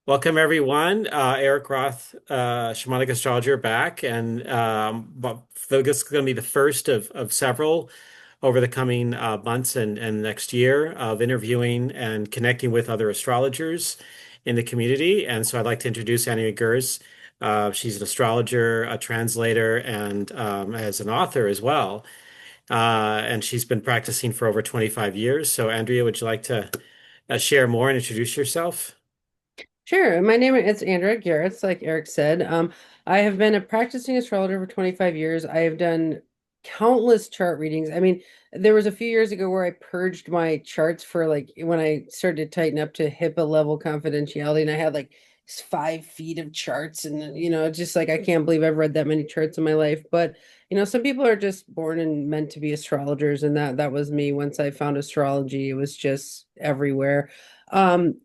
Welcome everyone. Erik Roth, shamanic astrologer back, and this is going to be the first of several over the coming months and next year of interviewing and connecting with other astrologers in the community. And so I'd like to introduce Andrea Gehrz. She's an astrologer, a translator, and as an author as well. And she's been practicing for over 25 years. So Andrea, would you like to share more and introduce yourself? Sure. My name is Andrea Gehrz, like Eric said. I have been a practicing astrologer for 25 years. I have done countless chart readings. I mean, there was a few years ago where I purged my charts for like when I started to tighten up to HIPAA level confidentiality, and I had like 5 feet of charts, and just like I can't believe I've read that many charts in my life. But some people are just born and meant to be astrologers, and that was me. Once I found astrology, it was just everywhere. Um,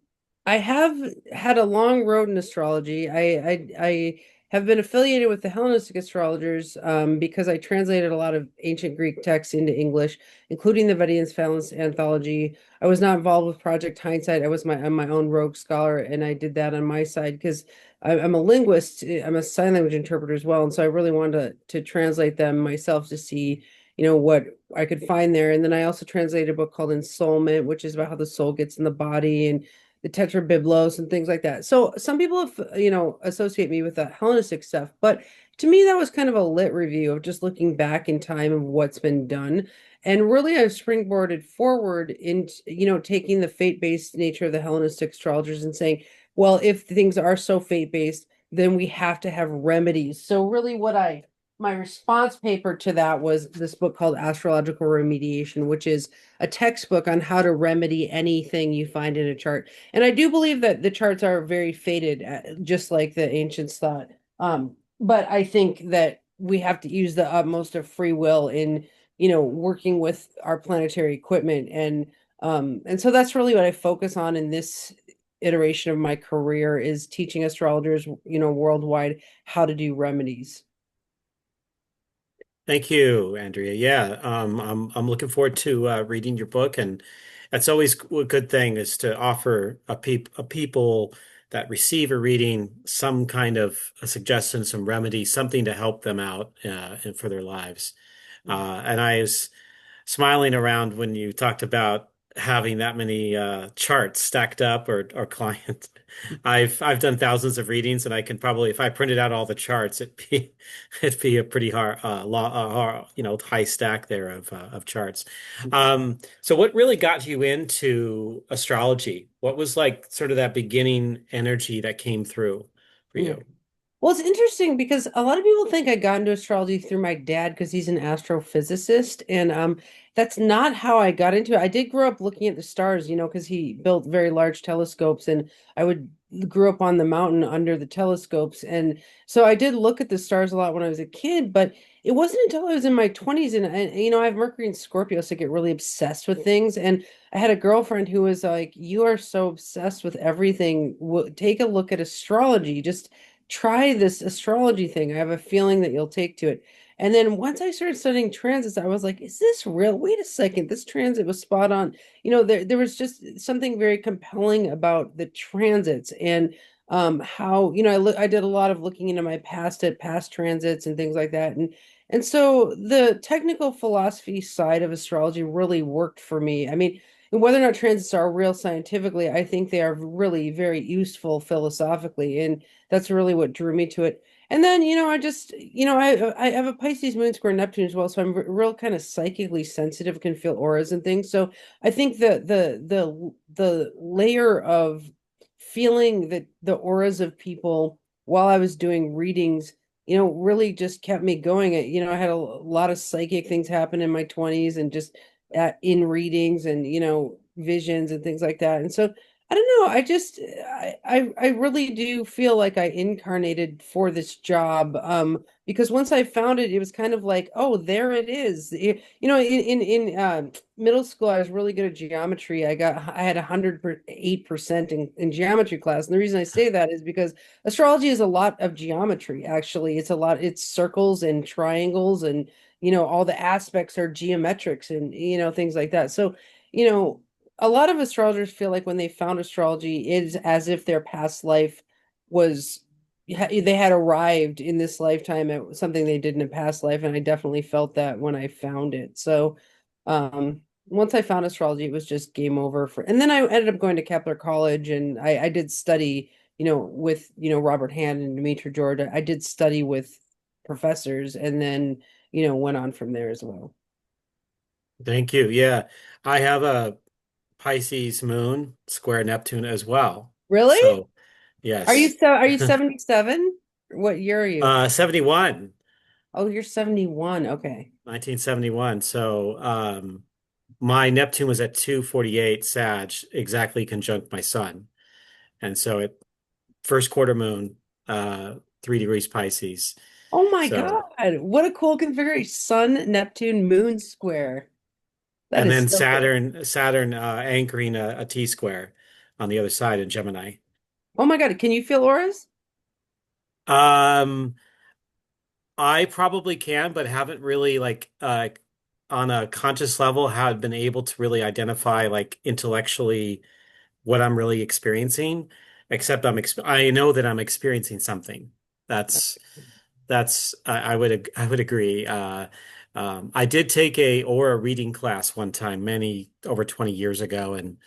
I have had a long road in astrology. I have been affiliated with the Hellenistic astrologers because I translated a lot of ancient Greek texts into English, including the Vedic Phalanx anthology. I was not involved with Project Hindsight. I'm my own rogue scholar, and I did that on my side because I'm a linguist. I'm a sign language interpreter as well, and so I really wanted to translate them myself to see, what I could find there. And then I also translated a book called Ensoulment, which is about how the soul gets in the body, and the tetrabiblos and things like that. So some people have, associate me with that Hellenistic stuff, but to me that was kind of a lit review of just looking back in time of what's been done. And really I've springboarded forward into, taking the fate-based nature of the Hellenistic astrologers and saying, well, if things are so fate-based, then we have to have remedies. So really my response paper to that was this book called Astrological Remediation, which is a textbook on how to remedy anything you find in a chart. And I do believe that the charts are very fated, just like the ancients thought. But I think that we have to use the utmost of free will in, working with our planetary equipment. And so that's really what I focus on in this iteration of my career is teaching astrologers, worldwide how to do remedies. Thank you, Andrea. Yeah, I'm looking forward to reading your book, and that's always a good thing is to offer a people that receive a reading some kind of a suggestion, some remedy, something to help them out and for their lives. And I was smiling around when you talked about having that many charts stacked up or clients. I've done thousands of readings, and I can probably, if I printed out all the charts, it'd be a pretty hard high stack there of charts. So what really got you into astrology? What was like sort of that beginning energy that came through for Yeah. you? Well, it's interesting because a lot of people think I got into astrology through my dad because he's an astrophysicist, and that's not how I got into it. I did grow up looking at the stars, because he built very large telescopes, and I would grew up on the mountain under the telescopes, and so I did look at the stars a lot when I was a kid, but it wasn't until I was in my 20s, and I have Mercury and Scorpio, so I get really obsessed with things, and I had a girlfriend who was like, "You are so obsessed with everything. Take a look at astrology. Just try this astrology thing. I have a feeling that you'll take to it." And then once I started studying transits, I was like, is this real? Wait a second. This transit was spot on. There was just something very compelling about the transits and how, I did a lot of looking into my past at past transits and things like that. And so the technical philosophy side of astrology really worked for me. I mean, and whether or not transits are real scientifically, I think they are really very useful philosophically. And that's really what drew me to it. And then, I just, I have a Pisces moon square Neptune as well, so I'm real kind of psychically sensitive, can feel auras and things. So I think the layer of feeling that the auras of people while I was doing readings, really just kept me going. I had a lot of psychic things happen in my 20s and just in readings and, visions and things like that. And so I don't know. I really do feel like I incarnated for this job. Because once I found it, it was kind of like, oh, there it is. In middle school, I was really good at geometry. I had 108% in geometry class. And the reason I say that is because astrology is a lot of geometry, actually. It's circles and triangles and all the aspects are geometrics and things like that. So, you know, a lot of astrologers feel like when they found astrology, it's as if their past life was they had arrived in this lifetime at something they did in a past life, and I definitely felt that when I found it. So, once I found astrology, it was just game over for. And then I ended up going to Kepler College, and I did study, with Robert Hand and Dimitri George. I did study with professors, and then went on from there as well. Thank you. Yeah. I have a Pisces moon square Neptune as well. Really? So, yes. Are you 77? What year are you? 71, Oh, you're 71. Okay. 1971. So, my Neptune was at 248 Sag, exactly conjunct my sun. And so it first quarter moon, 3 degrees Pisces. Oh my So, God. What a cool configuration. Sun, Neptune, Moon square. That and is then so cool. Saturn anchoring a T square on the other side in Gemini. Oh my God. Can you feel auras? Um, I probably can, but haven't really like on a conscious level had been able to really identify like intellectually what I'm really experiencing, except I know that I'm experiencing something. That's I would agree. I did take a aura reading class one time, many over 20 years ago, and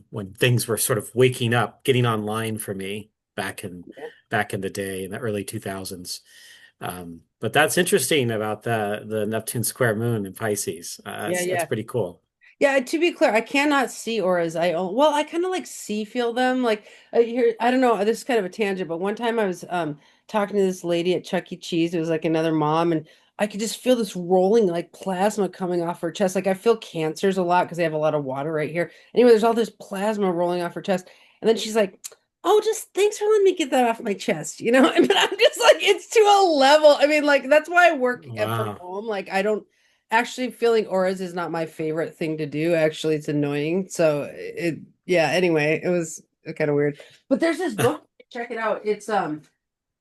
when things were sort of waking up, getting online for me Yeah. back in the day in the early 2000s. But that's interesting about the Neptune square moon in Pisces. Yeah, That's yeah. pretty cool. Yeah, to be clear, I cannot see auras. Well, I kind of like see feel them. Like here, I don't know, this is kind of a tangent, but one time I was talking to this lady at Chuck E. Cheese. It was like another mom, and I could just feel this rolling like plasma coming off her chest. Like I feel cancers a lot because they have a lot of water right here. Anyway, there's all this plasma rolling off her chest. And then she's like, "Oh, just thanks for letting me get that off my chest." And I'm just like, it's to a level. I mean, like that's why I work from Wow. home. Like I don't actually, feeling auras is not my favorite thing to do. Actually, it's annoying. So yeah, anyway, it was kind of weird. But there's this book, check it out. It's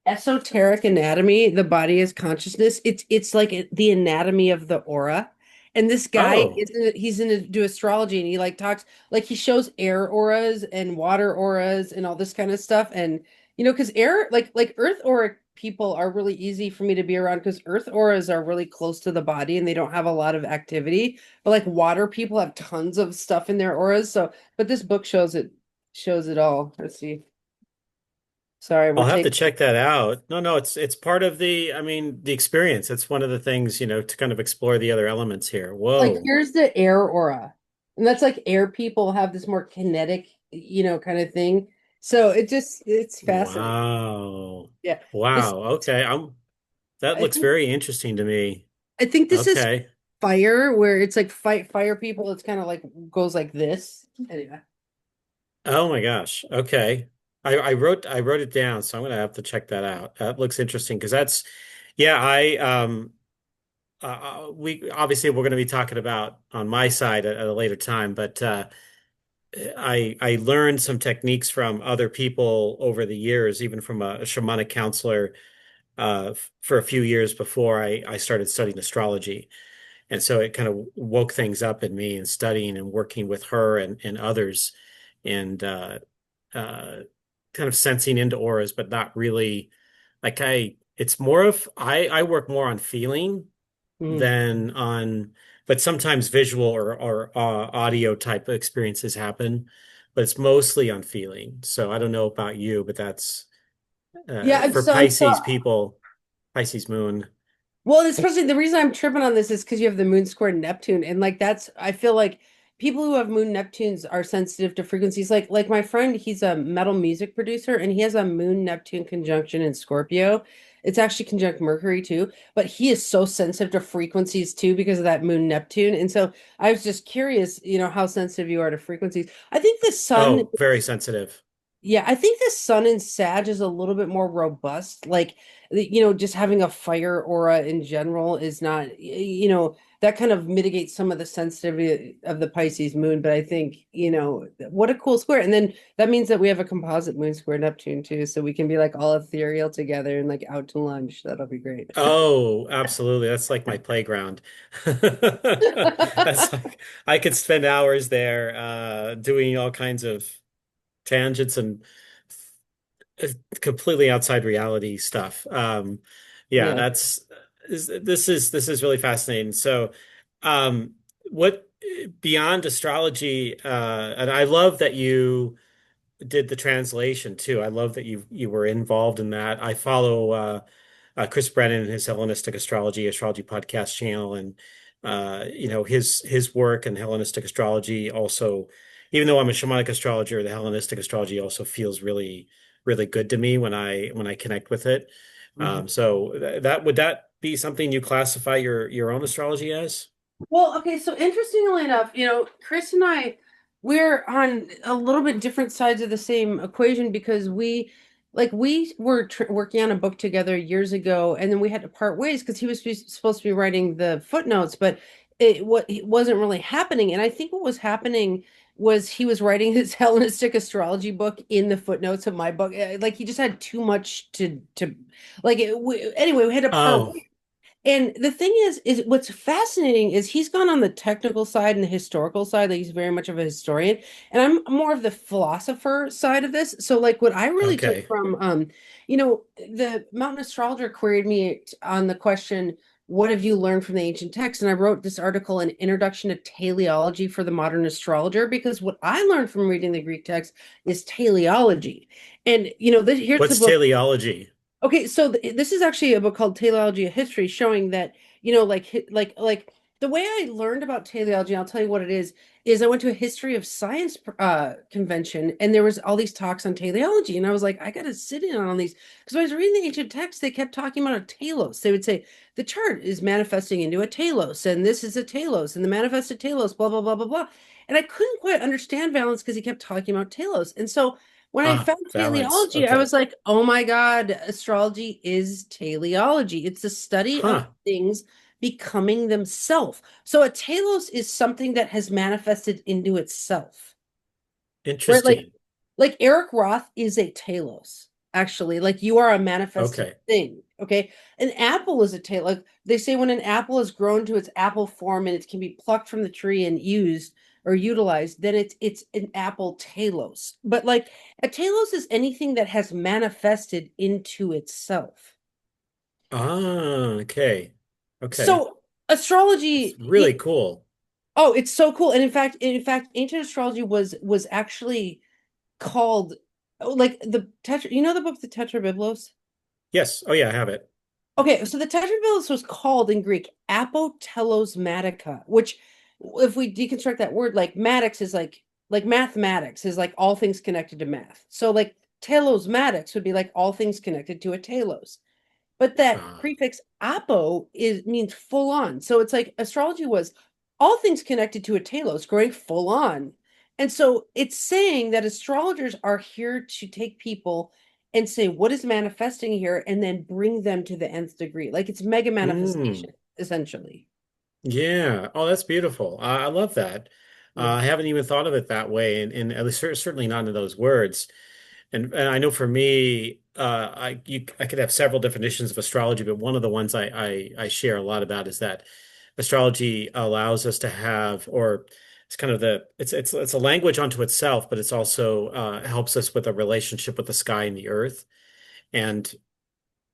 Esoteric Anatomy, The Body is Consciousness. It's like the anatomy of the aura. And this guy Oh, he's into astrology, and he like talks, like he shows air auras and water auras and all this kind of stuff. And because air, like earth aura people are really easy for me to be around because earth auras are really close to the body and they don't have a lot of activity. But like water people have tons of stuff in their auras. So, but this book shows it all. Let's see. Sorry, we're I'll have to taking. check that out. No, no, it's part of I mean, the experience. It's one of the things, to kind of explore the other elements here. Like Whoa. here's the air aura. And that's like air people have this more kinetic, kind of thing. So it's fascinating. Wow. Yeah. This Wow. Okay. That I looks think very interesting to me. I think this is Okay. fire where it's like fire people, it's kind of like goes like this. Anyway. Oh my gosh. Okay. I wrote it down, so I'm gonna have to check that out. That looks interesting because yeah, we obviously we're gonna be talking about on my side at a later time, but I learned some techniques from other people over the years, even from a shamanic counselor for a few years before I started studying astrology. And so it kind of woke things up in me and studying and working with her and others and uh, kind of sensing into auras, but not really like it's more of, I work more on feeling Mm. than on, but sometimes visual or audio type of experiences happen, but it's mostly on feeling. So I don't know about you, but that's Yeah, for so Pisces people, Pisces moon. well, especially the reason I'm tripping on this is because you have the moon square Neptune, and like that's I feel like people who have moon Neptunes are sensitive to frequencies. Like my friend, he's a metal music producer, and he has a moon Neptune conjunction in Scorpio. It's actually conjunct Mercury too, but he is so sensitive to frequencies too because of that moon Neptune. And so I was just curious, how sensitive you are to frequencies. I think the sun Oh, very sensitive. Yeah, I think the sun in Sag is a little bit more robust. Like, just having a fire aura in general is not. that kind of mitigates some of the sensitivity of the Pisces moon. But I think, what a cool square. And then that means that we have a composite moon square Neptune too. So we can be like all ethereal together and like out to lunch. That'll be great. Oh, absolutely. That's like my playground. That's like I could spend hours there doing all kinds of tangents and completely outside reality stuff. Yeah, Yeah. this is really fascinating. So, what beyond astrology, and I love that you did the translation too. I love that you were involved in that. I follow Chris Brennan and his Hellenistic Astrology podcast channel, and his work in Hellenistic astrology also. Even though I'm a shamanic astrologer, the Hellenistic astrology also feels really, really good to me when I connect with it. Mhm. So that would that be something you classify your own astrology as? Well, okay, so interestingly enough, Chris and I, we're on a little bit different sides of the same equation because we were tr working on a book together years ago, and then we had to part ways because he was supposed to be writing the footnotes, but it wasn't really happening. And I think what was happening was he was writing his Hellenistic astrology book in the footnotes of my book. Like he just had too much to like. Anyway, we had to part Oh, and the thing is what's fascinating is he's gone on the technical side and the historical side. Like he's very much of a historian, and I'm more of the philosopher side of this. So, like, what I really took okay. from, the Mountain Astrologer queried me on the question, "What have you learned from the ancient texts?" And I wrote this article, "An Introduction to Teleology for the Modern Astrologer," because what I learned from reading the Greek text is teleology. And here's the What's book. teleology? Okay, so this is actually a book called Teleology of History, showing that, like the way I learned about teleology, and I'll tell you what it is I went to a history of science convention, and there was all these talks on teleology, and I was like, I gotta sit in on these because when I was reading the ancient texts, they kept talking about a telos. They would say the chart is manifesting into a telos, and this is a telos, and the manifested telos, blah blah blah blah blah. And I couldn't quite understand Valence because he kept talking about telos, and so when I Ah, found balance. teleology, I Okay. was like, oh my God, astrology is teleology. It's the study of Huh. things becoming themselves. So a telos is something that has manifested into itself, right? Like, Interesting. like Erik Roth is a telos, actually. Like you are a manifested Okay. thing. Okay. An apple is a tail. Like they say when an apple is grown to its apple form and it can be plucked from the tree and used or utilized, then it's an apple telos. But like a telos is anything that has manifested into itself. Ah, okay. Okay. So It's astrology, really cool. oh, it's so cool. And in fact, ancient astrology was actually called like the tetra, the book the Tetrabiblos? Yes. Oh yeah, I have it. Okay, so the Tetrabiblos was called in Greek apotelosmatica, which if we deconstruct that word, like matics is like mathematics is like all things connected to math. So like telosmatics would be like all things connected to a telos. But that Ah. prefix apo is means full on. So it's like astrology was all things connected to a telos, growing full on. And so it's saying that astrologers are here to take people and say what is manifesting here and then bring them to the nth degree. Like it's mega Mm. manifestation, essentially. Yeah. Oh, that's beautiful. I love that. Yeah. I haven't even thought of it that way, and at least certainly not in those words. And I know for me, I could have several definitions of astrology, but one of the ones I share a lot about is that astrology allows us to have, or it's kind of it's a language unto itself, but it's also helps us with a relationship with the sky and the earth, and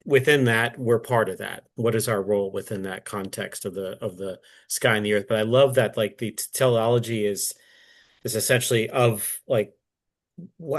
within that, we're part of that. What is our role within that context of the sky and the earth? But I love that like the teleology is essentially of like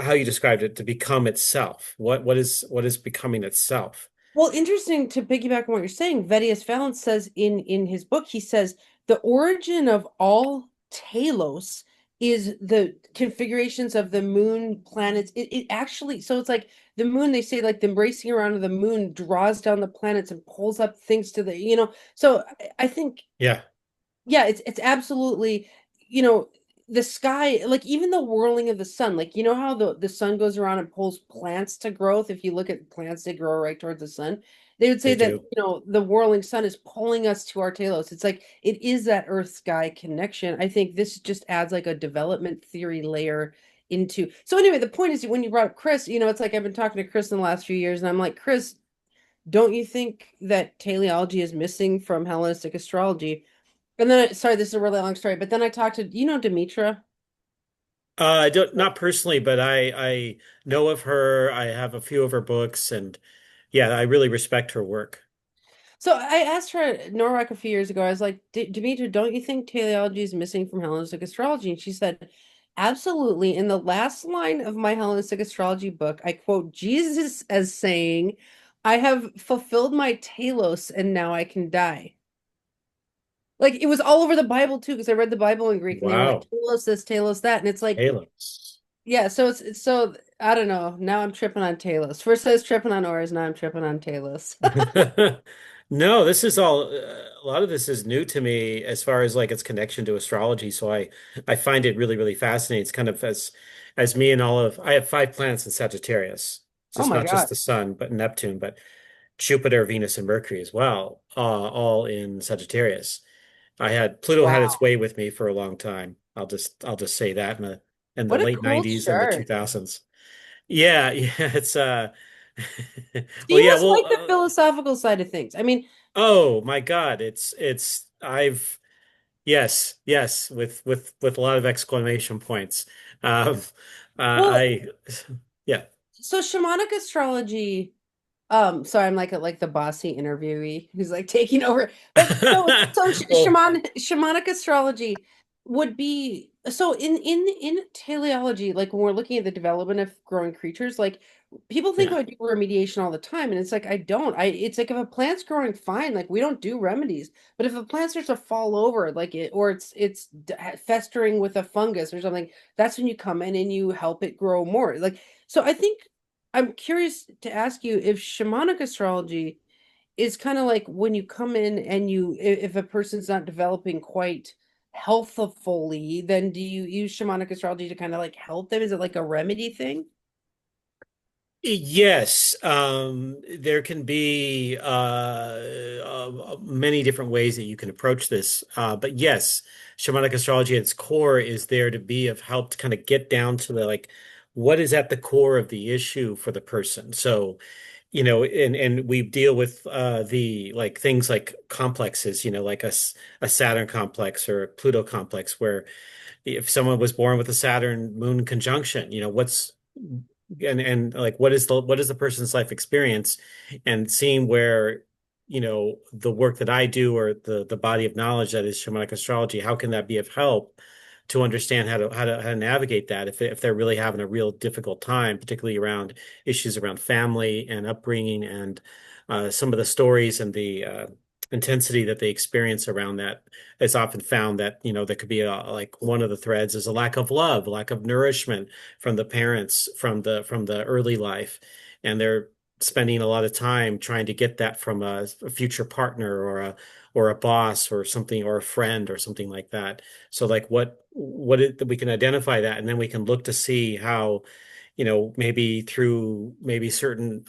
how you described it to become itself. What is becoming itself? Well, interesting to piggyback on what you're saying. Vedius Valence says in his book, he says the origin of all telos is the configurations of the moon, planets. It actually, so it's like the moon, they say like the embracing around of the moon draws down the planets and pulls up things to so I think, Yeah. yeah, it's absolutely, you know, the sky, like even the whirling of the sun, like you know how the sun goes around and pulls plants to growth. If you look at plants, they grow right towards the sun. They would say They that, do. the whirling sun is pulling us to our telos. It's like it is that earth sky connection. I think this just adds like a development theory layer into. So anyway, the point is when you brought up Chris, it's like I've been talking to Chris in the last few years, and I'm like, Chris, don't you think that teleology is missing from Hellenistic astrology? And then, sorry, this is a really long story, but then I talked to, Demetra? I don't, not personally, but I know of her. I have a few of her books, and yeah, I really respect her work. So I asked her at Norwalk a few years ago, I was like, Demetra, don't you think teleology is missing from Hellenistic astrology? And she said, absolutely. In the last line of my Hellenistic astrology book, I quote Jesus as saying, I have fulfilled my telos and now I can die. Like it was all over the Bible too, because I read the Bible in Greek and they were like, Wow. telos this, telos that. And it's like, Halos. yeah, so it's so I don't know. Now I'm tripping on telos. First I was tripping on Ors, now I'm tripping on telos. No, this is all a lot of this is new to me as far as like its connection to astrology. So I find it really, really fascinating. It's kind of as me and all of I have 5 planets in Sagittarius. So Oh it's my not just God. the sun, but Neptune, but Jupiter, Venus, and Mercury as well, all in Sagittarius. Pluto had its Wow. way with me for a long time. I'll just say that in the What a late cool 90s and the chart. 2000s. Yeah, yeah, it's well, She yeah, must well, like the philosophical side of things. I mean, oh my God, it's I've yes, yes, with a lot of exclamation points. Um, well, I yeah. so shamanic astrology. Sorry, I'm like the bossy interviewee who's like taking over. But so Well, shamanic astrology would be so in teleology, like when we're looking at the development of growing creatures, like people think yeah. I do remediation all the time, and it's like I don't. It's like if a plant's growing fine, like we don't do remedies. But if a plant starts to fall over, like it or it's festering with a fungus or something, that's when you come in and you help it grow more. Like so, I think I'm curious to ask you if shamanic astrology is kind of like when you come in and if a person's not developing quite healthfully, then do you use shamanic astrology to kind of like help them? Is it like a remedy thing? Yes, there can be many different ways that you can approach this. But yes, shamanic astrology at its core is there to be of help to kind of get down to the like what is at the core of the issue for the person. So, and we deal with the like things like complexes, like a Saturn complex or a Pluto complex, where if someone was born with a Saturn moon conjunction, what's and like what is the person's life experience and seeing where the work that I do or the body of knowledge that is shamanic astrology, how can that be of help to understand how to navigate that if they're really having a real difficult time, particularly around issues around family and upbringing and some of the stories and the intensity that they experience around that. It's often found that there could be like one of the threads is a lack of love, lack of nourishment from the parents from the early life, and they're spending a lot of time trying to get that from a future partner or a boss or something or a friend or something like that. So like we can identify that, and then we can look to see how maybe through maybe certain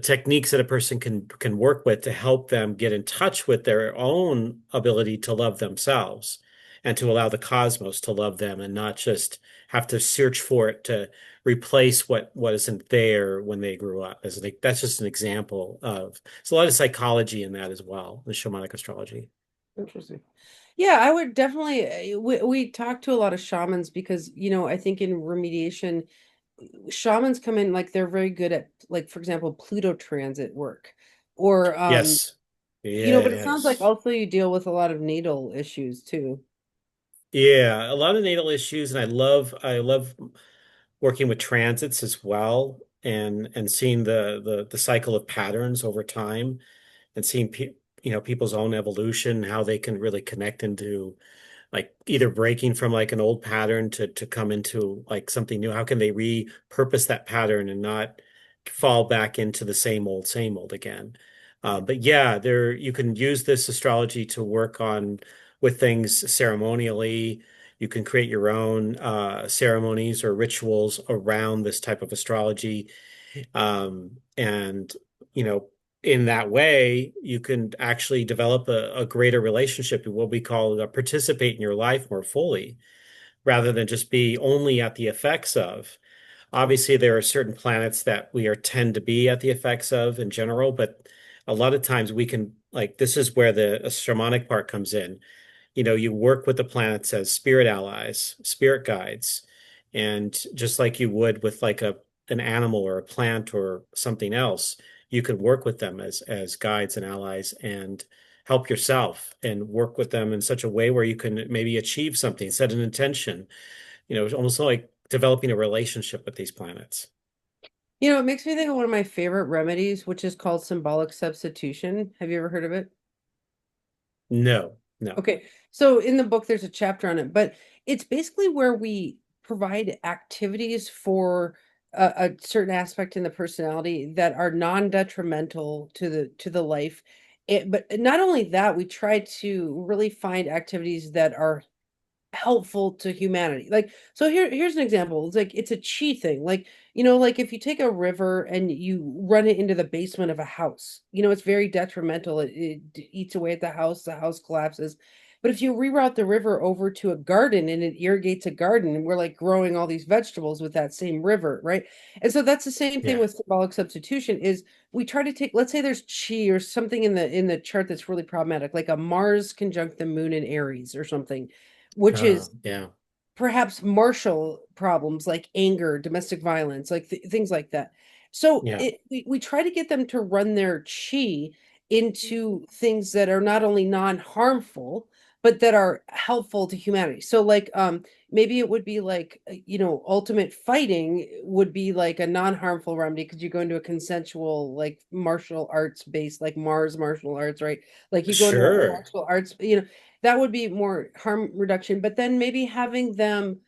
techniques that a person can work with to help them get in touch with their own ability to love themselves and to allow the cosmos to love them and not just have to search for it to replace what isn't there when they grew up. That's just an example of there's a lot of psychology in that as well, the shamanic astrology. Interesting. Yeah, I would definitely. We talk to a lot of shamans because, I think in remediation, shamans come in like they're very good at, like, for example, Pluto transit work. Or, Yes. but it sounds like Yes. also you deal with a lot of natal issues too. Yeah, a lot of natal issues, and I love working with transits as well and seeing the cycle of patterns over time and seeing people's own evolution, how they can really connect into like either breaking from like an old pattern to come into like something new. How can they repurpose that pattern and not fall back into the same old again? But yeah, there you can use this astrology to work on with things ceremonially. You can create your own ceremonies or rituals around this type of astrology. And, you know, in that way, you can actually develop a greater relationship, what we call participate in your life more fully, rather than just be only at the effects of. Obviously, there are certain planets that we are tend to be at the effects of in general, but a lot of times we can, like, this is where the shamanic part comes in. You know, you work with the planets as spirit allies, spirit guides, and just like you would with like a an animal or a plant or something else, you could work with them as guides and allies and help yourself and work with them in such a way where you can maybe achieve something, set an intention, you know, it's almost like developing a relationship with these planets. You know, it makes me think of one of my favorite remedies, which is called symbolic substitution. Have you ever heard of it? No, no. Okay, so in the book, there's a chapter on it, but it's basically where we provide activities for a certain aspect in the personality that are non-detrimental to the life. But not only that, we try to really find activities that are helpful to humanity. Like, so here's an example. It's like it's a chi thing. Like, like if you take a river and you run it into the basement of a house, it's very detrimental. It eats away at the house collapses. But if you reroute the river over to a garden and it irrigates a garden, and we're like growing all these vegetables with that same river, right? And so that's the same thing Yeah. with symbolic substitution is we try to take, let's say there's chi or something in the chart that's really problematic, like a Mars conjunct the moon in Aries or something, which is Yeah. perhaps martial problems like anger, domestic violence, like things like that. So Yeah. we try to get them to run their chi into things that are not only non-harmful, but that are helpful to humanity. So like maybe it would be like ultimate fighting would be like a non-harmful remedy because you go into a consensual like martial arts based like Mars martial arts, right? Like you go into a Sure. martial arts, that would be more harm reduction, but then maybe having them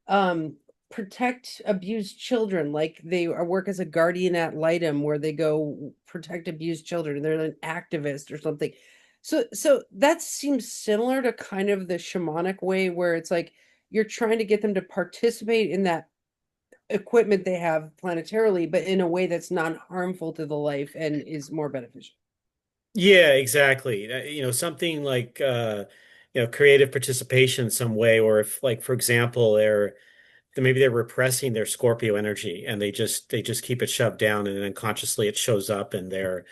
um protect abused children, like they work as a guardian ad litem where they go protect abused children, they're an activist or something. So that seems similar to kind of the shamanic way where it's like you're trying to get them to participate in that equipment they have planetarily, but in a way that's non-harmful to the life and is more beneficial. Yeah, exactly. You know, something like you know, creative participation in some way, or if like, for example, maybe they're repressing their Scorpio energy and they just keep it shoved down and then unconsciously it shows up and they're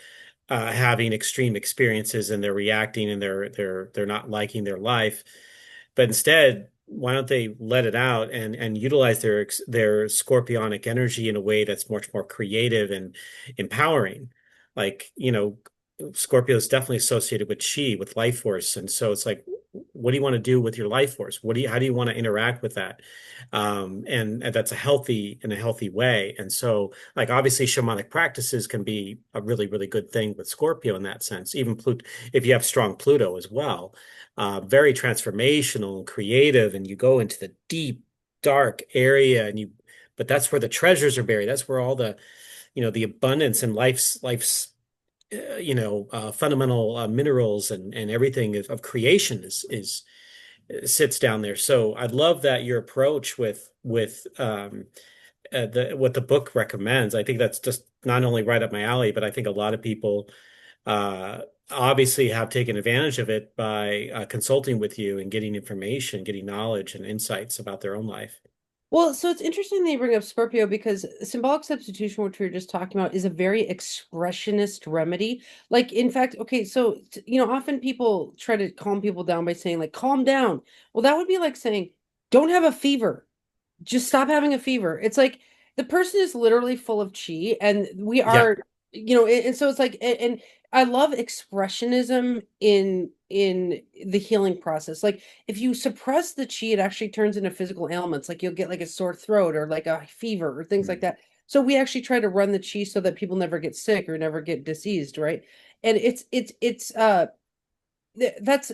having extreme experiences and they're reacting and they're not liking their life. But instead, why don't they let it out and utilize their scorpionic energy in a way that's much more creative and empowering? Like, you know, Scorpio is definitely associated with chi, with life force. And so it's like, what do you want to do with your life force? How do you want to interact with that? And that's in a healthy way. And so, like, obviously, shamanic practices can be a really, really good thing with Scorpio in that sense. Even Pluto, if you have strong Pluto as well, very transformational and creative, and you go into the deep, dark area, but that's where the treasures are buried. That's where all the, the abundance and life's fundamental minerals and everything of creation is sits down there. So I'd love that your approach with the what the book recommends. I think that's just not only right up my alley, but I think a lot of people uh, obviously have taken advantage of it by consulting with you and getting information, getting knowledge and insights about their own life. Well, so it's interesting that you bring up Scorpio because symbolic substitution, which we were just talking about, is a very expressionist remedy. Like, in fact, okay, so often people try to calm people down by saying, like, calm down. Well, that would be like saying, don't have a fever, just stop having a fever. It's like the person is literally full of chi, and we Yeah. are, and so it's like, and I love expressionism in the healing process. Like if you suppress the chi, it actually turns into physical ailments. Like you'll get like a sore throat or like a fever or things like Mm. that. So we actually try to run the chi so that people never get sick or never get diseased, right? And that's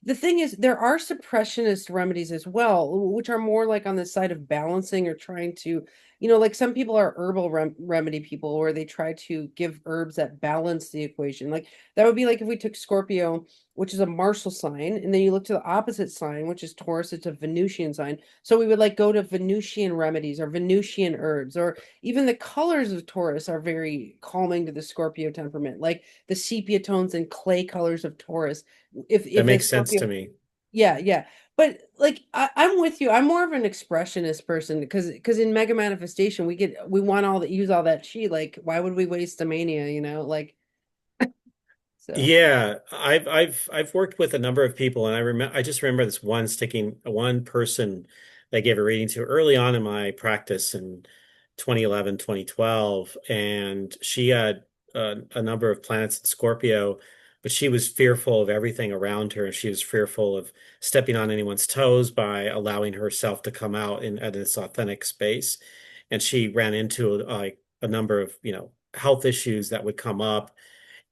the thing is there are suppressionist remedies as well, which are more like on the side of balancing or trying to, like some people are herbal remedy people where they try to give herbs that balance the equation. Like that would be like if we took Scorpio which is a Martial sign, and then you look to the opposite sign, which is Taurus. It's a Venusian sign. So we would like go to Venusian remedies or Venusian herbs, or even the colors of Taurus are very calming to the Scorpio temperament, like the sepia tones and clay colors of Taurus. That If a makes sense Scorpio, to me. yeah, yeah. But like I'm with you. I'm more of an expressionist person because in mega manifestation we want all that use all that chi. Like, why would we waste a mania, you know? Like, so Yeah, I've worked with a number of people, and I just remember this one person that I gave a reading to early on in my practice in 2011, 2012, and she had a number of planets in Scorpio, but she was fearful of everything around her, and she was fearful of stepping on anyone's toes by allowing herself to come out in at this authentic space, and she ran into like a number of, health issues that would come up.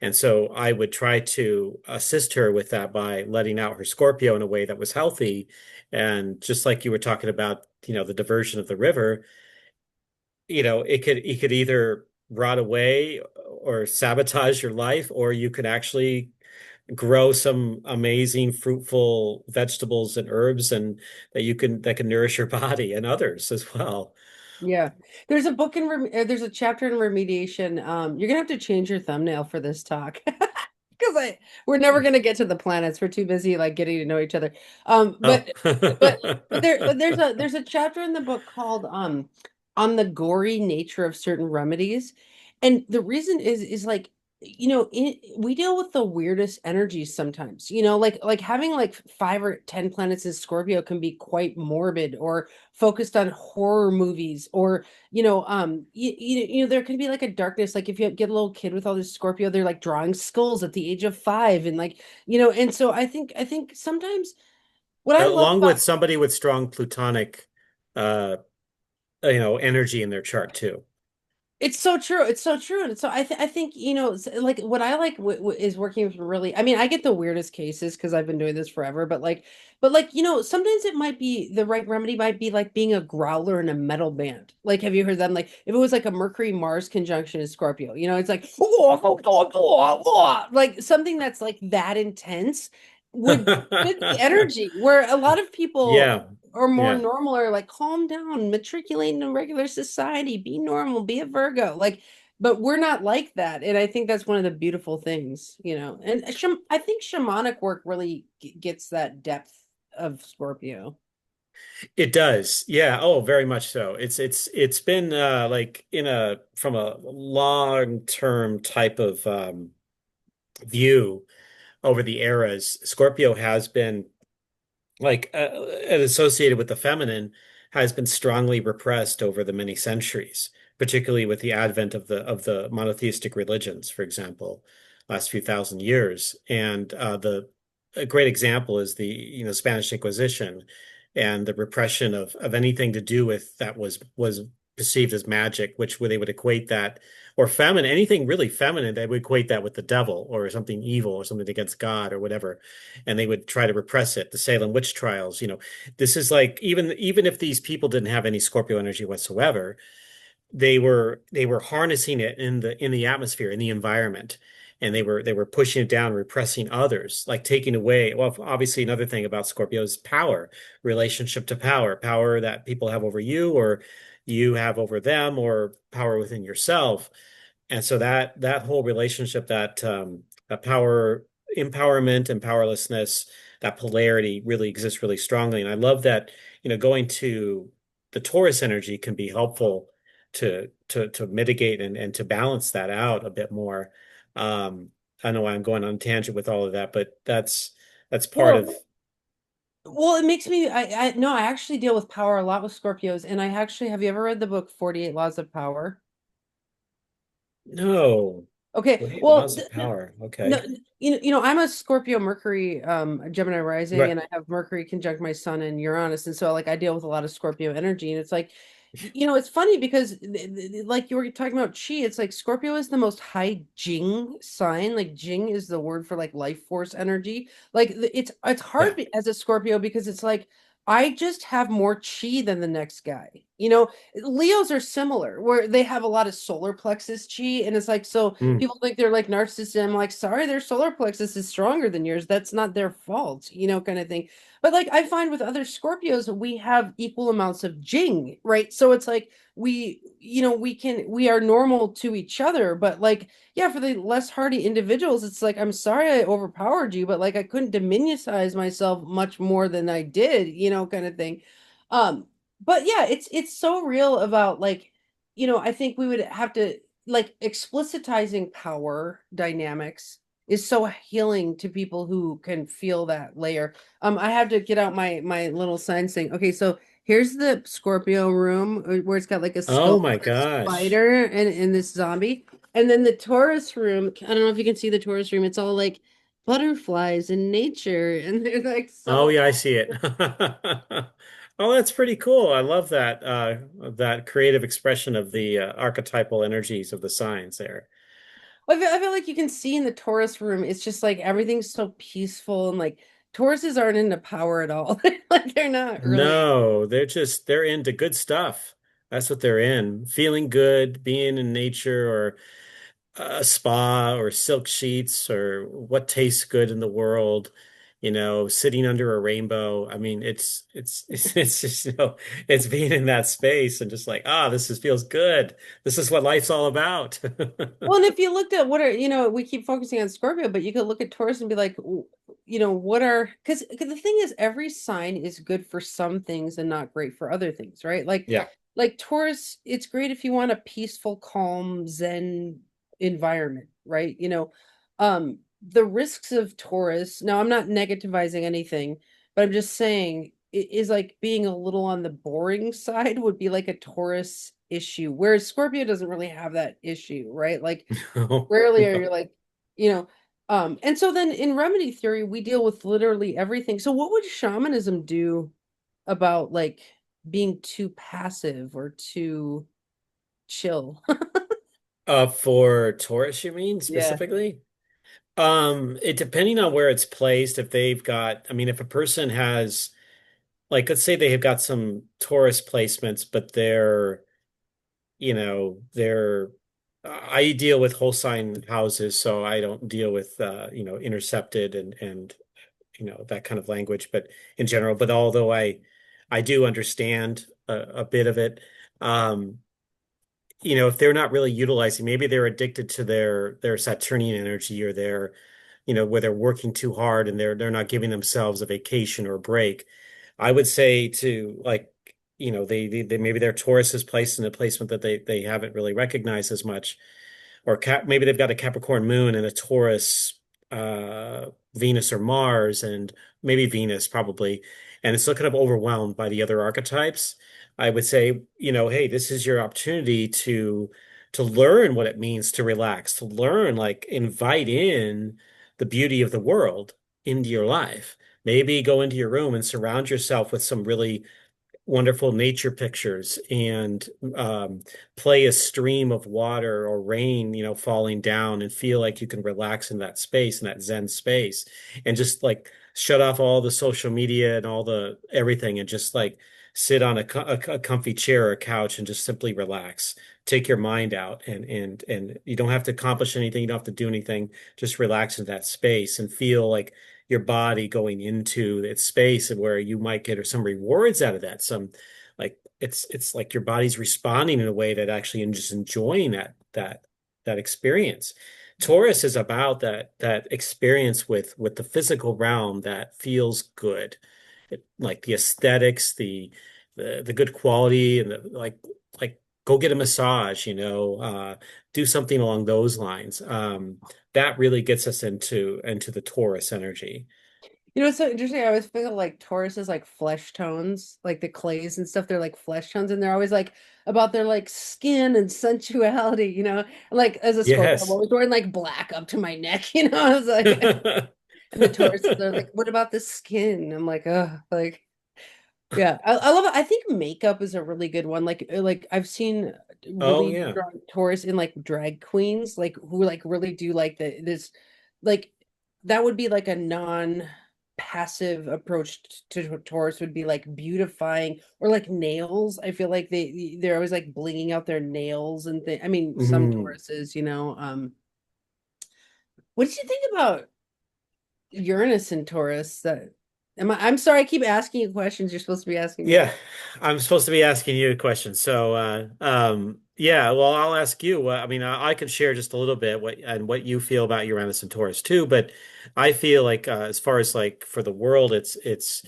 And so I would try to assist her with that by letting out her Scorpio in a way that was healthy. And just like you were talking about, the diversion of the river, it could either rot away or sabotage your life, or you could actually grow some amazing fruitful vegetables and herbs and that can nourish your body and others as well. yeah. There's a book in there's a chapter in remediation. You're gonna have to change your thumbnail for this talk. Because we're never gonna get to the planets. We're too busy like getting to know each other. Um, Oh. but there's a chapter in the book called on the gory nature of certain remedies. And the reason is like, we deal with the weirdest energies sometimes, like having like 5 or 10 planets in Scorpio can be quite morbid or focused on horror movies, or there can be like a darkness, like if you get a little kid with all this Scorpio, they're like drawing skulls at the age of 5, and like, and so I think sometimes what I love Along about with somebody with strong plutonic uh energy in their chart too. it's so true. It's so true. And so I think, like what I like is working with really, I mean, I get the weirdest cases because I've been doing this forever, but like, sometimes it might be the right remedy might be like being a growler in a metal band. Like, have you heard them? Like, if it was like a Mercury Mars conjunction in Scorpio, it's like, like something that's like that intense would fit the energy, where a lot of people Yeah. or more Yeah. normal or like calm down, matriculate in a regular society, be normal, be a Virgo. Like, but we're not like that. And I think that's one of the beautiful things. And I think shamanic work really gets that depth of Scorpio. It does. Yeah. Oh, very much so. It's been like in a from a long-term type of view over the eras. Scorpio has been like and associated with the feminine has been strongly repressed over the many centuries, particularly with the advent of the monotheistic religions, for example, last few thousand years. And the a great example is the Spanish Inquisition and the repression of anything to do with that was perceived as magic, which where they would equate that or feminine, anything really feminine, they would equate that with the devil or something evil or something against God or whatever, and they would try to repress it. The Salem witch trials, this is like even if these people didn't have any Scorpio energy whatsoever, they were harnessing it in the atmosphere, in the environment, and they were pushing it down, repressing others, like taking away. Well, obviously, another thing about Scorpio is power, relationship to power, power that people have over you or you have over them, or power within yourself. And so that whole relationship, that power, empowerment and powerlessness, that polarity really exists really strongly. And I love that, going to the Taurus energy can be helpful to mitigate and to balance that out a bit more. Um, I know I'm going on a tangent with all of that, but that's part of. Well, well, it makes me, I no, I actually deal with power a lot with Scorpios. And I actually, have you ever read the book 48 Laws of Power? No. Okay. Wait, Well, laws of power. no, Okay. I'm a Scorpio Mercury, Gemini rising, Right. and I have Mercury conjunct my sun and Uranus. And so like I deal with a lot of Scorpio energy. And it's like, it's funny because like you were talking about chi, it's like Scorpio is the most high Jing sign. Like Jing is the word for like life force energy. Like it's hard Yeah. as a Scorpio because it's like I just have more chi than the next guy. Leos are similar where they have a lot of solar plexus chi, and it's like, so Mm. people think they're like narcissists. And I'm like, sorry, their solar plexus is stronger than yours. That's not their fault, kind of thing. But like I find with other Scorpios, we have equal amounts of Jing, right? So it's like we are normal to each other, but like, yeah, for the less hardy individuals, it's like, I'm sorry I overpowered you, but like I couldn't diminutize myself much more than I did, kind of thing. Um, but yeah, it's so real about like, I think we would have to like explicitizing power dynamics is so healing to people who can feel that layer. I have to get out my little sign saying, okay, so here's the Scorpio room where it's got like a Oh skull my and a gosh. spider and this zombie. And then the Taurus room, I don't know if you can see the Taurus room, it's all like butterflies in nature and they're like Oh so yeah, I see it. Oh, that's pretty cool. I love that creative expression of the archetypal energies of the signs there. I feel like you can see in the Taurus room, it's just like everything's so peaceful and like Tauruses aren't into power at all. Like they're not really. No, they're into good stuff. That's what they're in. Feeling good, being in nature or a spa or silk sheets or what tastes good in the world, sitting under a rainbow. I mean, it's just, it's being in that space and just like, this feels good. This is what life's all about. Well, and if you looked at we keep focusing on Scorpio, but you could look at Taurus and be like, what are, because the thing is, every sign is good for some things and not great for other things, right? Like, Yeah. like Taurus, it's great if you want a peaceful, calm, Zen environment, right? The risks of Taurus, now I'm not negativizing anything, but I'm just saying it is like being a little on the boring side would be like a Taurus issue, whereas Scorpio doesn't really have that issue, right? Like No, rarely are you no. like, and so then in remedy theory, we deal with literally everything. So what would shamanism do about like being too passive or too chill? For Taurus, you mean Yeah. specifically? It depending on where it's placed, if they've got, I mean, if a person has, like, let's say they have got some Taurus placements, but they're I deal with whole sign houses, so I don't deal with intercepted and that kind of language, but in general, but although I do understand a bit of it, um, if they're not really utilizing, maybe they're addicted to their Saturnian energy or where they're working too hard and they're not giving themselves a vacation or a break. I would say to like, they maybe their Taurus is placed in a placement that they haven't really recognized as much, or maybe they've got a Capricorn moon and a Taurus Venus or Mars, and maybe Venus probably, and it's kind of overwhelmed by the other archetypes. I would say, hey, this is your opportunity to learn what it means to relax, to learn, like invite in the beauty of the world into your life. Maybe go into your room and surround yourself with some really wonderful nature pictures and play a stream of water or rain, falling down and feel like you can relax in that space, in that Zen space, and just like shut off all the social media and all the everything and just like sit on a comfy chair or a couch and just simply relax. Take your mind out and you don't have to accomplish anything. You don't have to do anything. Just relax in that space and feel like your body going into its space and where you might get some rewards out of that. Some like it's like your body's responding in a way that actually and just enjoying that experience. Taurus is about that experience with the physical realm that feels good. Like the aesthetics, the good quality and like go get a massage, do something along those lines. That really gets us into the Taurus energy. It's so interesting. I always think of like Taurus as like flesh tones, like the clays and stuff. They're like flesh tones, and they're always like about their like skin and sensuality. Like as a Scorpio, I'm Yes. always wearing like black up to my neck. I was like, and the Tauruses are like, what about the skin? I'm like, oh, like yeah, I love it. I think makeup is a really good one. Like I've seen Oh really yeah. strong Taurus in like drag queens, like who like really do like this, like that would be like a non. passive approach to Taurus would be like beautifying or like nails. I feel like they're always like blinging out their nails and things. I mean, some Mhm. Tauruses, what did you think about Uranus and Taurus? I'm sorry, I keep asking you questions you're supposed to be asking me. Yeah, I'm supposed to be asking you a question. So, yeah, well, I'll ask you. I mean, I can share just a little bit what you feel about Uranus and Taurus too. But I feel like, as far as like for the world, it's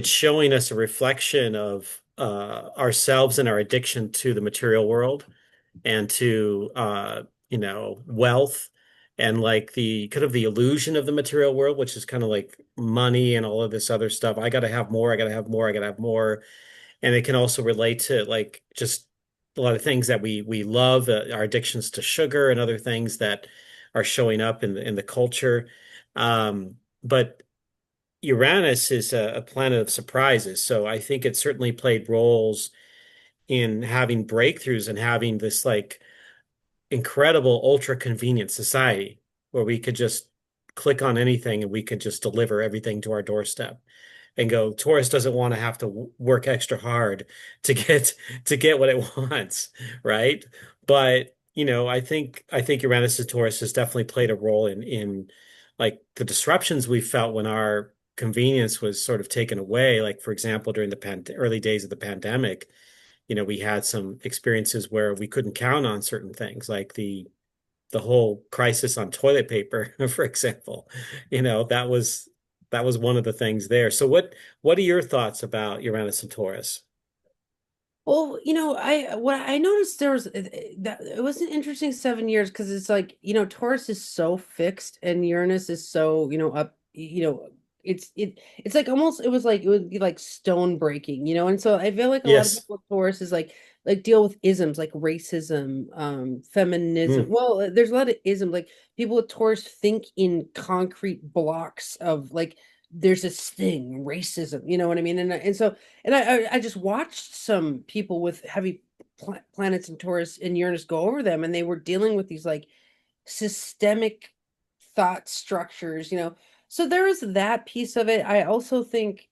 showing us a reflection of ourselves and our addiction to the material world and to wealth and like the kind of the illusion of the material world, which is kind of like money and all of this other stuff. I got to have more. I got to have more. I got to have more. And it can also relate to like just a lot of things that we love, our addictions to sugar and other things that are showing up in the culture. But Uranus is a planet of surprises, so I think it certainly played roles in having breakthroughs and having this like incredible ultra convenient society where we could just click on anything and we could just deliver everything to our doorstep and go. Taurus doesn't want to have to work extra hard to get what it wants, right? But I think Uranus and Taurus has definitely played a role in like the disruptions we felt when our convenience was sort of taken away. Like for example, during the early days of the pandemic, we had some experiences where we couldn't count on certain things, like the whole crisis on toilet paper, for example. That was one of the things there. So what are your thoughts about Uranus and Taurus? Well, I noticed there was that it was an interesting 7 years because it's like, Taurus is so fixed and Uranus is so, up, it's like almost it would be like stone breaking, and so I feel like a lot of Yes. people with Taurus is like deal with isms like racism, feminism. Mm, Well, there's a lot of ism, like people with Taurus think in concrete blocks of like there's this thing, racism, you know what I mean? And so I just watched some people with heavy planets in Taurus and Uranus go over them, and they were dealing with these like systemic thought structures, So there is that piece of it. I also think,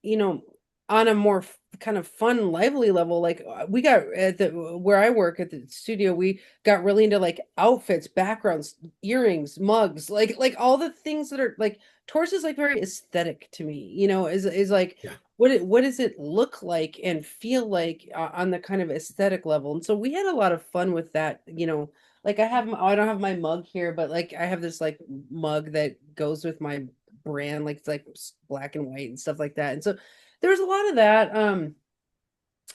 on a more kind of fun, lively level, like we got at the where I work at the studio, we got really into like outfits, backgrounds, earrings, mugs, like all the things that are like Taurus is like very aesthetic to me, is like yeah. what does it look like and feel like on the kind of aesthetic level. And so we had a lot of fun with that, like I don't have my mug here, but like I have this like mug that goes with my brand, like it's like black and white and stuff like that. And so there's a lot of that.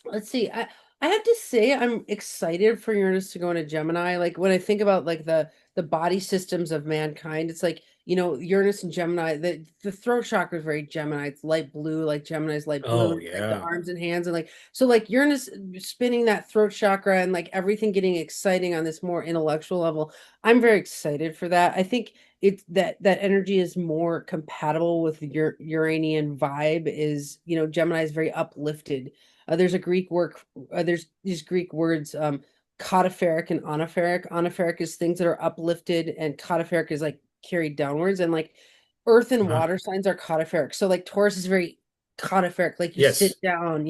Let's see. I have to say I'm excited for Uranus to go into Gemini. Like when I think about like the body systems of mankind, it's like, Uranus and Gemini, the throat chakra is very Gemini. It's light blue, like Gemini's light blue, Oh, and like the yeah. arms and hands and like so like Uranus spinning that throat chakra and like everything getting exciting on this more intellectual level. I'm very excited for that. I think it's that energy is more compatible with your Uranian vibe is, Gemini is very uplifted. There's a Greek work. There's these Greek words, cautiferic and onopheric. Onopheric is things that are uplifted, and cautiferic is like carried downwards. And like earth and Uh-huh. water signs are cautiferic. So like Taurus is very cautiferic, like you Yes. sit down,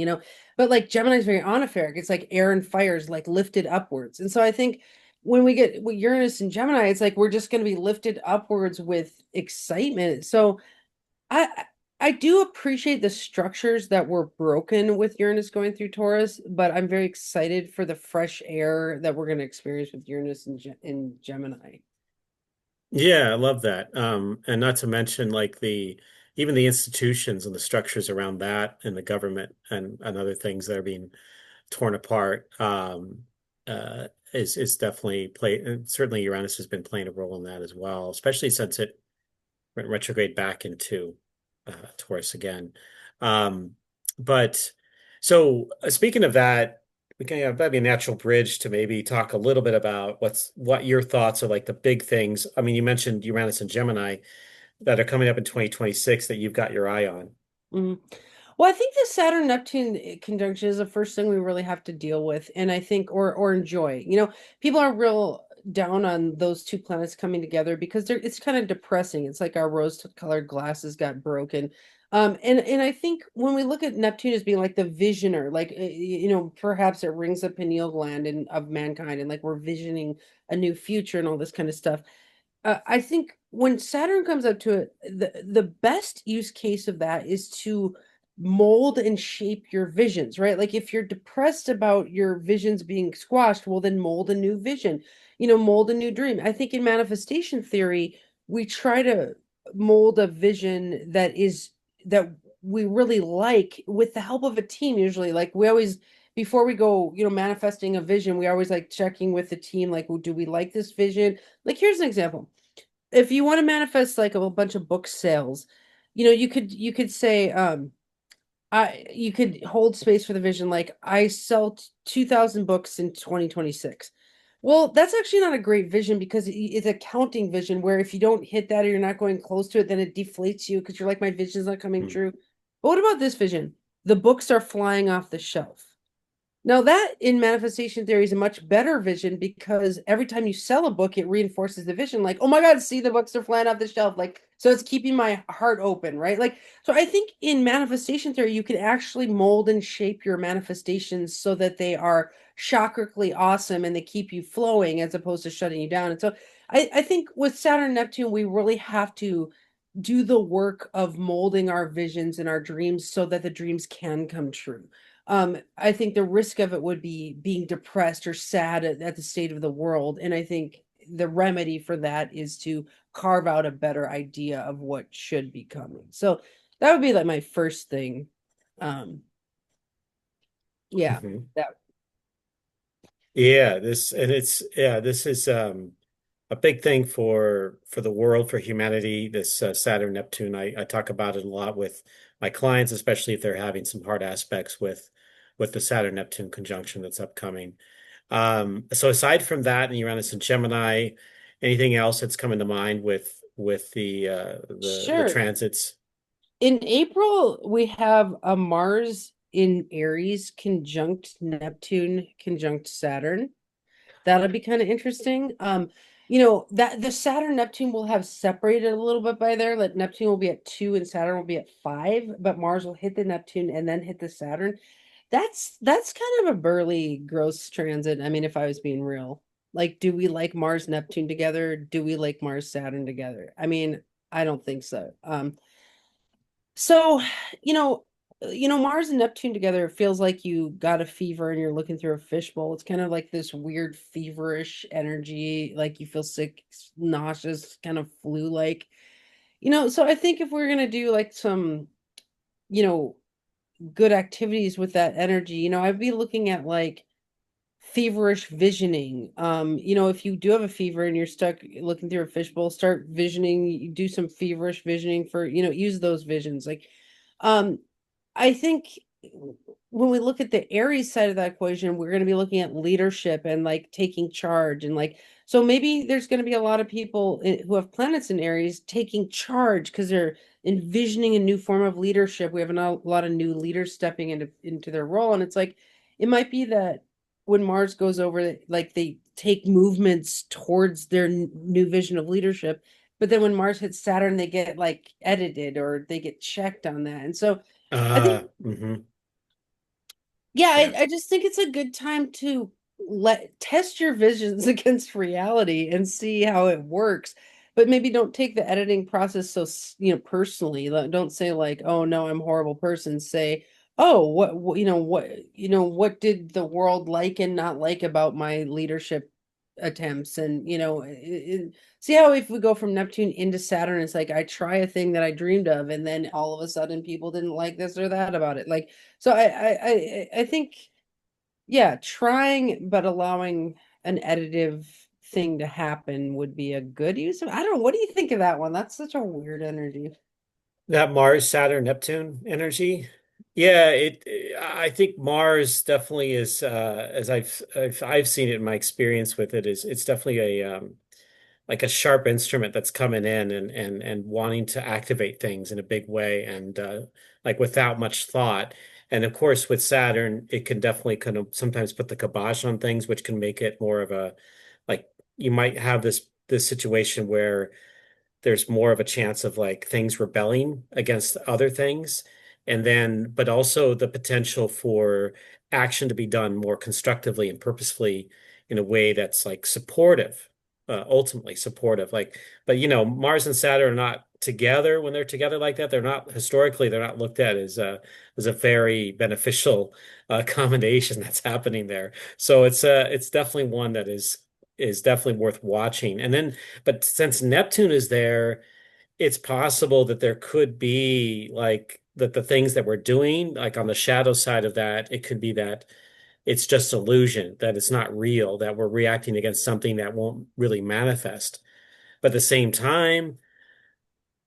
But like Gemini is very onopheric. It's like air and fire is like lifted upwards. And so I think when we get with Uranus and Gemini, it's like we're just going to be lifted upwards with excitement. So I I do appreciate the structures that were broken with Uranus going through Taurus, but I'm very excited for the fresh air that we're going to experience with Uranus in Gemini. Yeah, I love that. And not to mention like the even the institutions and the structures around that and the government and other things that are being torn apart, is definitely play and certainly Uranus has been playing a role in that as well, especially since it went retrograde back into Taurus again. Um, but so speaking of that, we can have maybe a natural bridge to maybe talk a little bit about what your thoughts are like the big things. I mean, you mentioned Uranus and Gemini that are coming up in 2026 that you've got your eye on. Mhm. Well, I think the Saturn Neptune conjunction is the first thing we really have to deal with, and I think or enjoy. People are real down on those two planets coming together because it's kind of depressing. It's like our rose-colored glasses got broken. And I think when we look at Neptune as being like the visioner, like perhaps it rings the pineal gland of mankind, and like we're visioning a new future and all this kind of stuff. I think when Saturn comes up to it, the best use case of that is to mold and shape your visions, right? Like if you're depressed about your visions being squashed, well, then mold a new vision, mold a new dream. I think in manifestation theory, we try to mold a vision that we really like with the help of a team, usually. Like we always, before we go, manifesting a vision, we always like checking with the team, like, well, do we like this vision? Like, here's an example. If you want to manifest like a bunch of book sales, you could say, you could hold space for the vision, like I sell 2,000 books in 2026. Well, that's actually not a great vision because it's a counting vision where if you don't hit that or you're not going close to it, then it deflates you because you're like, my vision's not coming Hmm. true. But what about this vision? The books are flying off the shelf. Now, that in manifestation theory is a much better vision because every time you sell a book, it reinforces the vision. Like, oh my God, see the books are flying off the shelf. Like, so it's keeping my heart open, right? Like, so I think in manifestation theory, you can actually mold and shape your manifestations so that they are shockingly awesome and they keep you flowing as opposed to shutting you down. And so I think with Saturn and Neptune, we really have to do the work of molding our visions and our dreams so that the dreams can come true. I think the risk of it would be being depressed or sad at the state of the world. And I think the remedy for that is to carve out a better idea of what should be coming. So that would be like my first thing. Um, yeah, Hmm. that Yeah, this is a big thing for the world, for humanity, this Saturn Neptune. I talk about it a lot with my clients, especially if they're having some hard aspects with the Saturn Neptune conjunction that's upcoming. So aside from that and Uranus and Gemini, anything else that's coming to mind with the sure. transits? In April, we have a Mars in Aries conjunct Neptune conjunct Saturn. That'll be kind of interesting. That the Saturn Neptune will have separated a little bit by there. Like Neptune will be at 2 and Saturn will be at 5, but Mars will hit the Neptune and then hit the Saturn. That's kind of a burly, gross transit. I mean, if I was being real, like, do we like Mars Neptune together? Do we like Mars Saturn together? I mean, I don't think so. So, you know, Mars and Neptune together, it feels like you got a fever and you're looking through a fishbowl. It's kind of like this weird feverish energy, like you feel sick, nauseous, kind of flu-like. So I think if we're gonna do like some, you know, good activities with that energy, I'd be looking at like feverish visioning. If you do have a fever and you're stuck looking through a fishbowl, start visioning, you do some feverish visioning for, use those visions. Like, um, I think when we look at the Aries side of that equation, we're going to be looking at leadership and like taking charge and like, so maybe there's going to be a lot of people who have planets in Aries taking charge because they're envisioning a new form of leadership. We have a lot of new leaders stepping into their role, and it's like it might be that when Mars goes over, like they take movements towards their new vision of leadership. But then when Mars hits Saturn, they get like edited or they get checked on that. And so I think, Hmm. yeah, Yeah. I just think it's a good time to let test your visions against reality and see how it works. But maybe don't take the editing process so, personally. Don't say like, "Oh no, I'm a horrible person." Say, "Oh, what did the world like and not like about my leadership attempts?" And see how if we go from Neptune into Saturn, it's like I try a thing that I dreamed of, and then all of a sudden people didn't like this or that about it. Like, so I think, yeah, trying but allowing an additive thing to happen would be a good use of. I don't know. What do you think of that one? That's such a weird energy. That Mars, Saturn, Neptune energy. Yeah, I think Mars definitely is as I've seen it in my experience with it is it's definitely a like a sharp instrument that's coming in and wanting to activate things in a big way and like without much thought. And of course with Saturn, it can definitely kind of sometimes put the kibosh on things, which can make it more of a like you might have this situation where there's more of a chance of like things rebelling against other things. And then, but also the potential for action to be done more constructively and purposefully in a way that's like supportive, ultimately supportive. Like, but Mars and Saturn are not together when they're together like that. They're not historically, they're not looked at as a very beneficial combination that's happening there. So it's definitely one that is definitely worth watching. And then, but since Neptune is there, it's possible that there could be like that the things that we're doing, like on the shadow side of that, it could be that it's just illusion, that it's not real, that we're reacting against something that won't really manifest. But at the same time,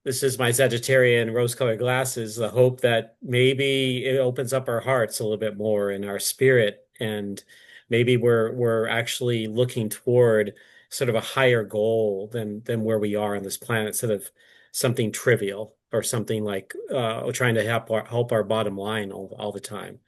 this is my Sagittarian rose-colored glasses, the hope that maybe it opens up our hearts a little bit more in our spirit, and maybe we're actually looking toward sort of a higher goal than where we are on this planet, instead of something trivial or something like trying to help our bottom line all the time.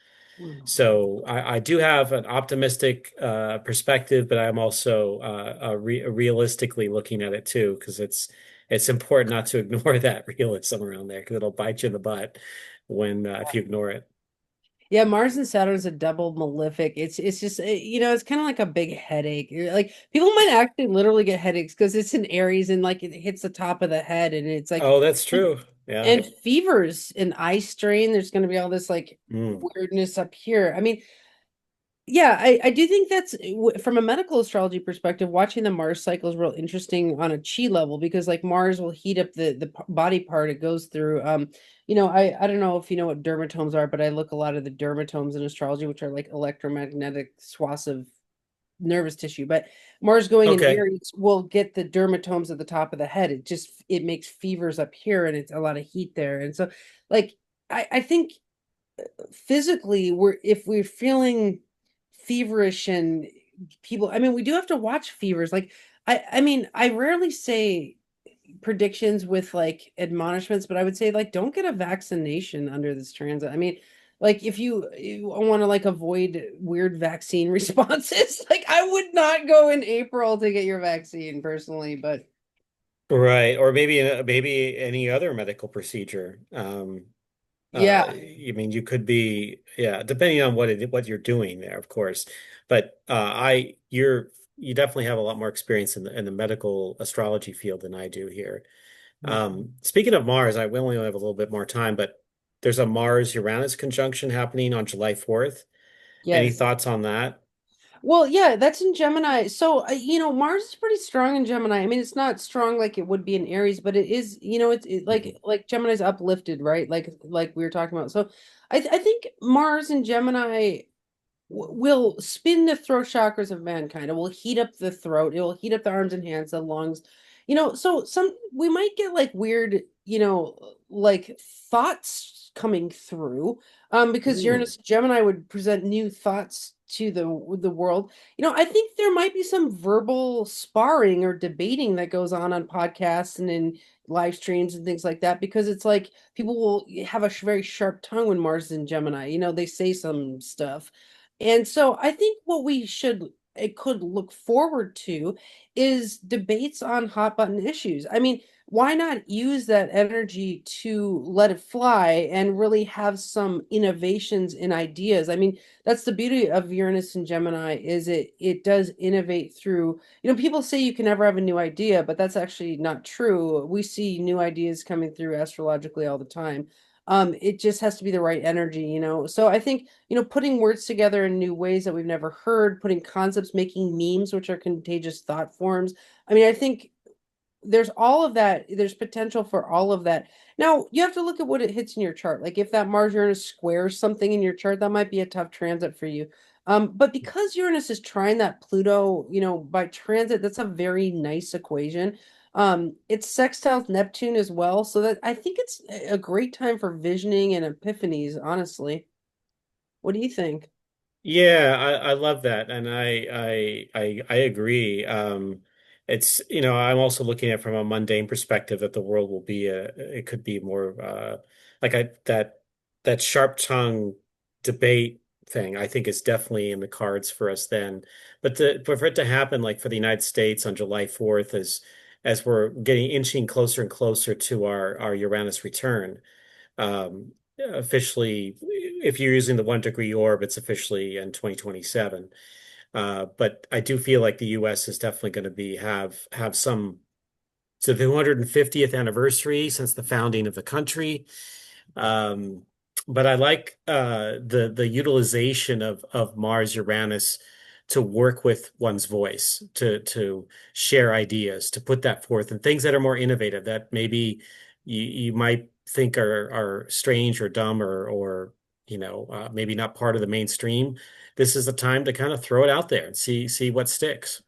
So I do have an optimistic perspective, but I'm also realistically looking at it too, because it's important not to ignore that realism around there, because it'll bite you in the butt when if you ignore it. Yeah, Mars and Saturn is a double malefic. It's just it's kind of like a big headache. Like people might actually literally get headaches because it's in Aries and like it hits the top of the head and it's like Oh, that's true. Yeah. and fevers and eye strain. There's going to be all this like Mm. weirdness up here. I mean, yeah, I do think that's from a medical astrology perspective, watching the Mars cycle is real interesting on a chi level because like Mars will heat up the body part it goes through. I don't know if you know what dermatomes are, but I look a lot of the dermatomes in astrology, which are like electromagnetic swaths of nervous tissue. But Mars going in Okay. Aries will get the dermatomes at the top of the head. It makes fevers up here and it's a lot of heat there. And so like I think physically if we're feeling feverish and people, I mean, we do have to watch fevers. Like I mean, I rarely say predictions with like admonishments, but I would say like don't get a vaccination under this transit. I mean, like if you want to like avoid weird vaccine responses, like I would not go in April to get your vaccine personally, but Right. Or maybe any other medical procedure. yeah. I mean, you could be, yeah, depending on what you're doing there, of course. But you definitely have a lot more experience in the medical astrology field than I do here. Speaking of Mars, we only have a little bit more time, but there's a Mars-Uranus conjunction happening on July 4th. Any Yes. thoughts on that? Well, yeah, that's in Gemini. So, Mars is pretty strong in Gemini. I mean, it's not strong like it would be in Aries, but it is, Mhm. like Gemini's uplifted, right? Like we were talking about. So, I think Mars and Gemini will spin the throat chakras of mankind. It will heat up the throat. It will heat up the arms and hands, the lungs. So some we might get like weird, like thoughts coming through. Because Mm. Uranus Gemini would present new thoughts to the world. I think there might be some verbal sparring or debating that goes on podcasts and in live streams and things like that because it's like people will have a very sharp tongue when Mars is in Gemini. They say some stuff. And so I think what we should it could look forward to is debates on hot button issues. I mean, why not use that energy to let it fly and really have some innovations and ideas? I mean, that's the beauty of Uranus and Gemini is it does innovate through, people say you can never have a new idea, but that's actually not true. We see new ideas coming through astrologically all the time. It just has to be the right energy. So I think putting words together in new ways that we've never heard, putting concepts, making memes, which are contagious thought forms. I mean, I think there's all of that. There's potential for all of that. Now, you have to look at what it hits in your chart. Like if that Mars Uranus squares something in your chart, that might be a tough transit for you. But because Uranus is trying that Pluto, by transit, that's a very nice equation. It's sextiles Neptune as well, so that I think it's a great time for visioning and epiphanies, honestly. What do you think? Yeah, I love that, and I agree. I'm also looking at it from a mundane perspective that the world will be it could be more like that sharp tongue debate thing. I think is definitely in the cards for us then. But for it to happen, like for the United States on July 4th, as we're getting inching closer and closer to our Uranus return. Officially, if you're using the 1 degree orb, it's officially in 2027. But I do feel like the U.S. is definitely going to be have some. So the 250th anniversary since the founding of the country. Um, but I like the utilization of Mars Uranus to work with one's voice, to share ideas, to put that forth, and things that are more innovative that maybe you might think are strange or dumb or maybe not part of the mainstream. This is the time to kind of throw it out there and see what sticks.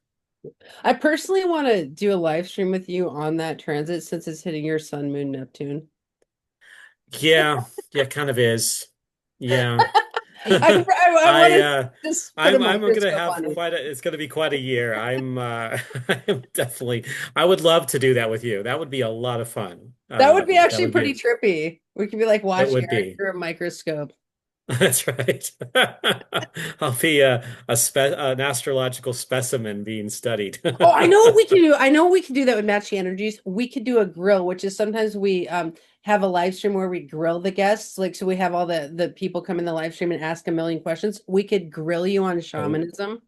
I personally want to do a live stream with you on that transit since it's hitting your sun, moon, Neptune. Yeah, yeah, kind of is. Yeah. I want I to just put a I'm gonna microscope have on it. quite a it's gonna be quite a year. I'm definitely I would love to do that with you. That would be a lot of fun. That would be That actually would pretty be trippy. We could be like it watching would Eric be. through a microscope. That's right. I'll be an astrological specimen being studied. Oh, I know what we can do. I know we can do that with matching energies. We could do a grill, which is sometimes we have a live stream where we grill the guests. Like so we have all the people come in the live stream and ask a million questions. We could grill you on Oh, shamanism.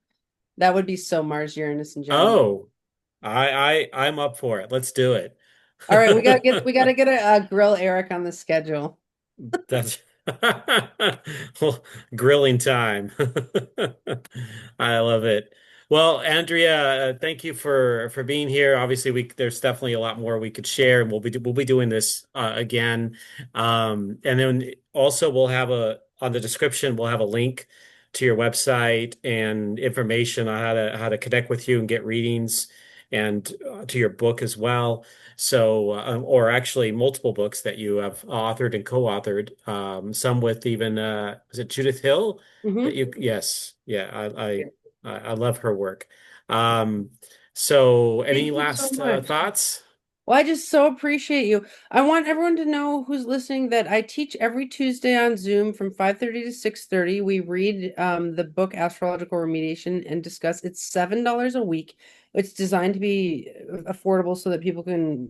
That would be so Mars, Uranus, and Gemini. oh, I'm up for it. Let's do it. All right, we gotta get a grill Eric on the schedule. That's well, grilling time. I love it. Well, Andrea, thank you for being here. Obviously, we there's definitely a lot more we could share, and we'll be doing this again. And then also we'll have a on the description we'll have a link to your website and information on how to connect with you and get readings, and to your book as well. So, or actually multiple books that you have authored and co-authored, some with even, is it Judith Hill that Hmm. yes, yeah, I love her work. Um, so any Thank you so last much. thoughts? Well, I just so appreciate you. I want everyone to know who's listening that I teach every Tuesday on Zoom from 5:30 to 6:30. We read the book Astrological Remediation and discuss. It's $7 a week. It's designed to be affordable so that people can,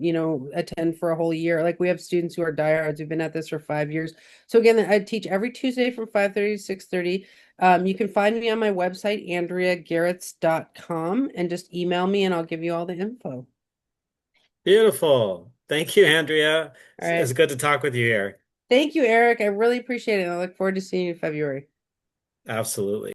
attend for a whole year. Like we have students who are diehards who've been at this for 5 years. So again, I teach every Tuesday from 5:30 to 6:30. You can find me on my website, andreagehrz.com, and just email me and I'll give you all the info. Beautiful. Thank you, Andrea. All It's right. good to talk with you here. Thank you, Eric. I really appreciate it. I look forward to seeing you in February. Absolutely.